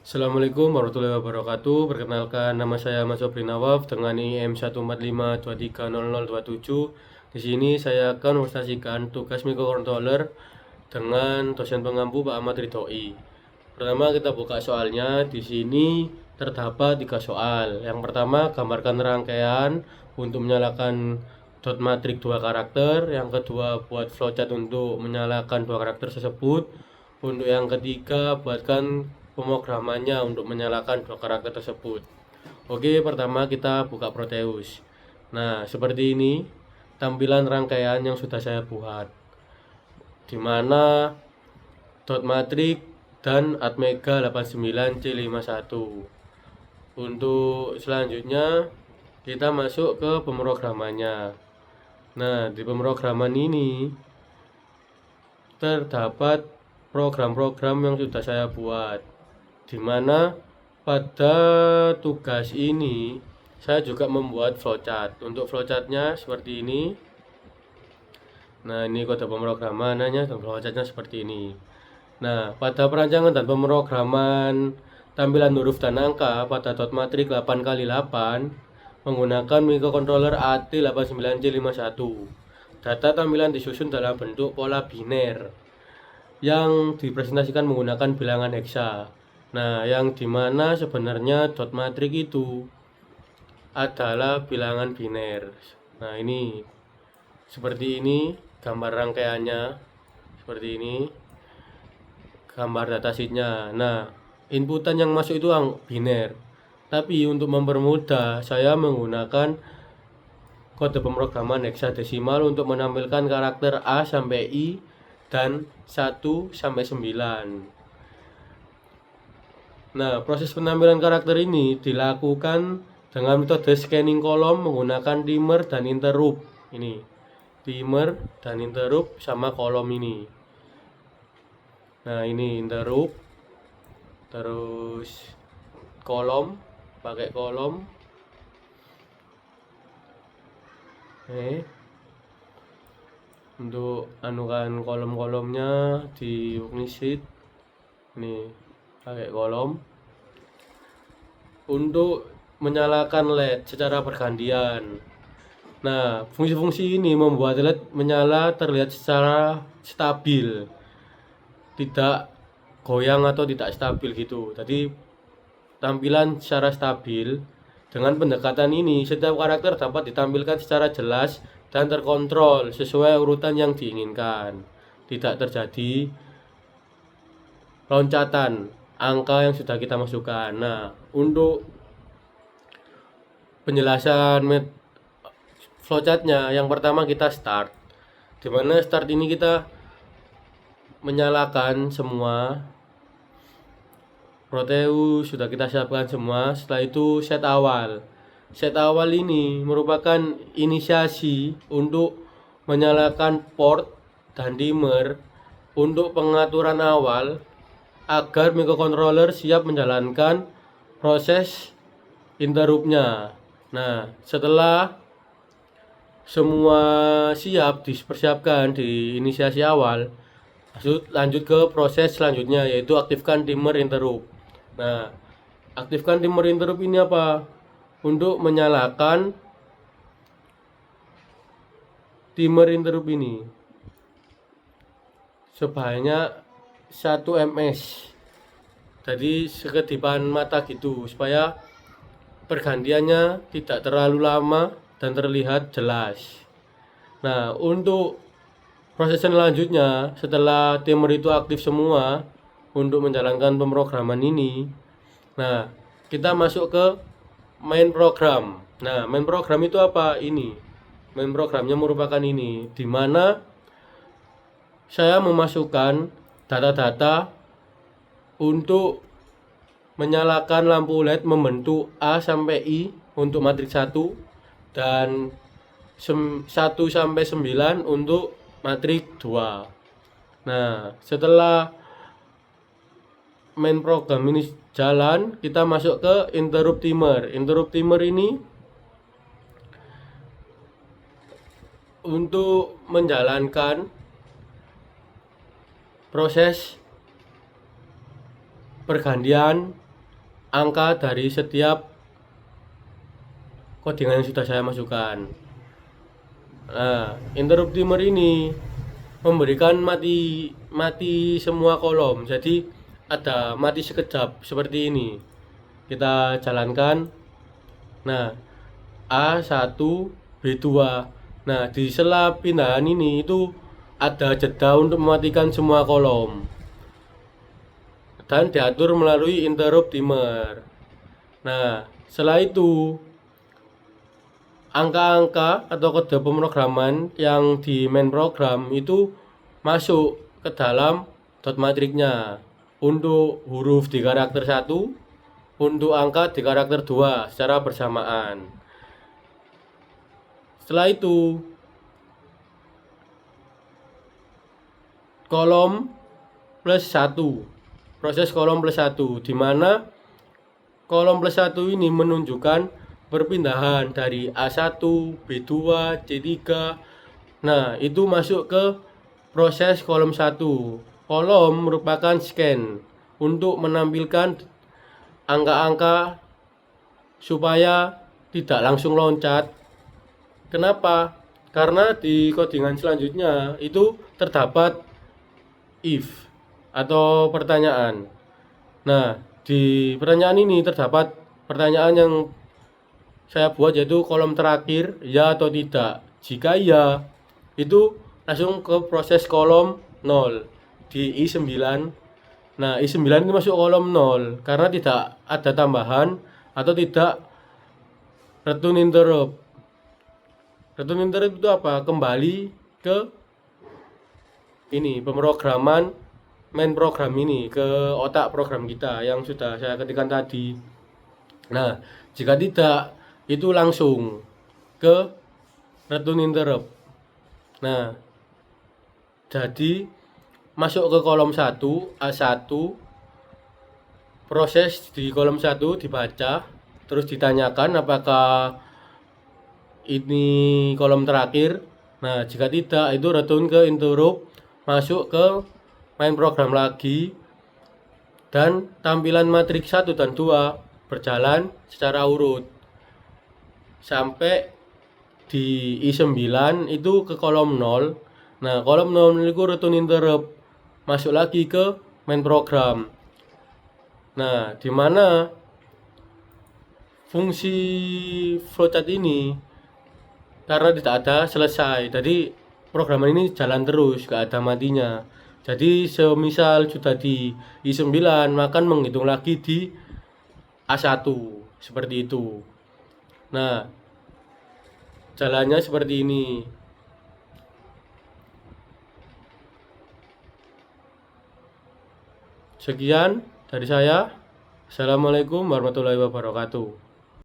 Assalamualaikum warahmatullahi wabarakatuh. Perkenalkan, nama saya Mas Sobri Nawaf dengan IM 145230027. Di sini saya akan mempresentasikan tugas microcontroller dengan dosen pengampu Pak Ahmad Ridhoi. Pertama kita buka soalnya. Di sini terdapat 3 soal. Yang pertama, gambarkan rangkaian untuk menyalakan dot matrix 2 karakter. Yang kedua, buat flowchart untuk menyalakan 2 karakter tersebut. Untuk yang ketiga, buatkan pemrogramannya untuk menyalakan 2 karakter tersebut. Oke, pertama kita buka Proteus. Nah, seperti ini tampilan rangkaian yang sudah saya buat, di mana dot matrix dan Atmega 89C51. Untuk selanjutnya kita masuk ke pemrogramannya. Nah, di pemrograman ini terdapat program-program yang sudah saya buat, di mana pada tugas ini saya juga membuat flowchart. Untuk flowchartnya seperti ini. Nah, ini kode pemrogramannya dan flowchartnya seperti ini. Nah, pada perancangan dan pemrograman tampilan huruf dan angka pada dot matrix 8x8 menggunakan microcontroller AT89C51. Data tampilan disusun dalam bentuk pola biner yang dipresentasikan menggunakan bilangan heksa. Nah, yang dimana sebenarnya dot matrix itu adalah bilangan biner. Nah, ini seperti ini gambar rangkaiannya, seperti ini gambar datasheetnya. Nah, inputan yang masuk itu biner. Tapi untuk mempermudah, saya menggunakan kode pemrograman heksadesimal untuk menampilkan karakter A sampai I dan 1 sampai 9. Nah, proses penampilan karakter ini dilakukan dengan metode scanning kolom menggunakan timer dan interrupt. Ini timer dan interrupt sama kolom ini. Nah, ini interrupt, terus kolom, pakai kolom. Untuk anukan kolom-kolomnya di Ognisheet ini pakai kolom. Untuk menyalakan LED secara bergantian. Nah, fungsi-fungsi ini membuat LED menyala terlihat secara stabil, tidak goyang atau tidak stabil gitu. Jadi tampilan secara stabil. Dengan pendekatan ini, setiap karakter dapat ditampilkan secara jelas dan terkontrol sesuai urutan yang diinginkan. Tidak terjadi loncatan angka yang sudah kita masukkan. Nah, untuk penjelasan flowchartnya, yang pertama kita start. Dimana start ini kita menyalakan semua Proteus sudah kita siapkan semua. Setelah itu set awal. Set awal ini merupakan inisiasi untuk menyalakan port dan dimmer untuk pengaturan awal agar microcontroller siap menjalankan proses interruptnya. Nah, setelah semua siap dipersiapkan di inisiasi awal, lanjut ke proses selanjutnya, yaitu aktifkan timer interrupt. Nah, aktifkan timer interrupt ini apa? Untuk menyalakan timer interrupt ini sebanyak 1 ms. Jadi sekedipan mata gitu, supaya pergantiannya tidak terlalu lama dan terlihat jelas. Nah, untuk proses selanjutnya, setelah timer itu aktif semua untuk menjalankan pemrograman ini, nah, kita masuk ke main program. Nah, main program itu apa? Ini main programnya merupakan ini, di mana saya memasukkan data-data untuk menyalakan lampu LED membentuk A sampai I untuk matriks 1 dan 1 sampai 9 untuk matriks 2. Nah, setelah main program ini jalan, kita masuk ke interrupt timer. Interrupt timer ini untuk menjalankan proses pergantian angka dari setiap codingan yang sudah saya masukkan. Nah, interrupt timer ini memberikan mati semua kolom. Jadi ada mati sekejap seperti ini. Kita jalankan. Nah, A1, B2. Nah, di sela pindahan ini itu ada jeda untuk mematikan semua kolom. Dan diatur melalui interrupt timer. Nah, setelah itu angka-angka atau kode pemrograman yang di main program itu masuk ke dalam dot matrixnya. Untuk huruf di karakter 1, untuk angka di karakter 2 secara bersamaan. Setelah itu kolom plus 1, proses kolom plus 1, di mana kolom plus 1 ini menunjukkan perpindahan dari A1, B2, C3. Nah, itu masuk ke proses kolom 1. Kolom merupakan scan untuk menampilkan angka-angka supaya tidak langsung loncat. Kenapa? Karena di codingan selanjutnya itu terdapat if atau pertanyaan. Nah, di pertanyaan ini terdapat pertanyaan yang saya buat, yaitu kolom terakhir ya atau tidak. Jika ya, itu langsung ke proses kolom 0 di I9. Nah, I9 itu masuk kolom 0 karena tidak ada tambahan atau tidak return interrupt. Return interrupt itu apa? Kembali ke ini pemrograman main program ini, ke otak program kita yang sudah saya ketikkan tadi. Nah, jika tidak, itu langsung ke return interrupt. Nah, jadi masuk ke kolom 1, A1, proses di kolom 1 dibaca, terus ditanyakan apakah ini kolom terakhir. Nah, jika tidak, itu return ke interrupt, masuk ke main program lagi, dan tampilan matriks 1 dan 2 berjalan secara urut sampai di I9 itu ke kolom 0. Nah, kolom 0 itu return interrupt, masuk lagi ke main program. Nah, di mana fungsi flowchart ini karena tidak ada selesai, jadi program ini jalan terus, gak ada matinya. Jadi semisal sudah di I9, maka menghitung lagi di A1 seperti itu. Nah, jalannya seperti ini. Sekian dari saya. Assalamualaikum warahmatullahi wabarakatuh.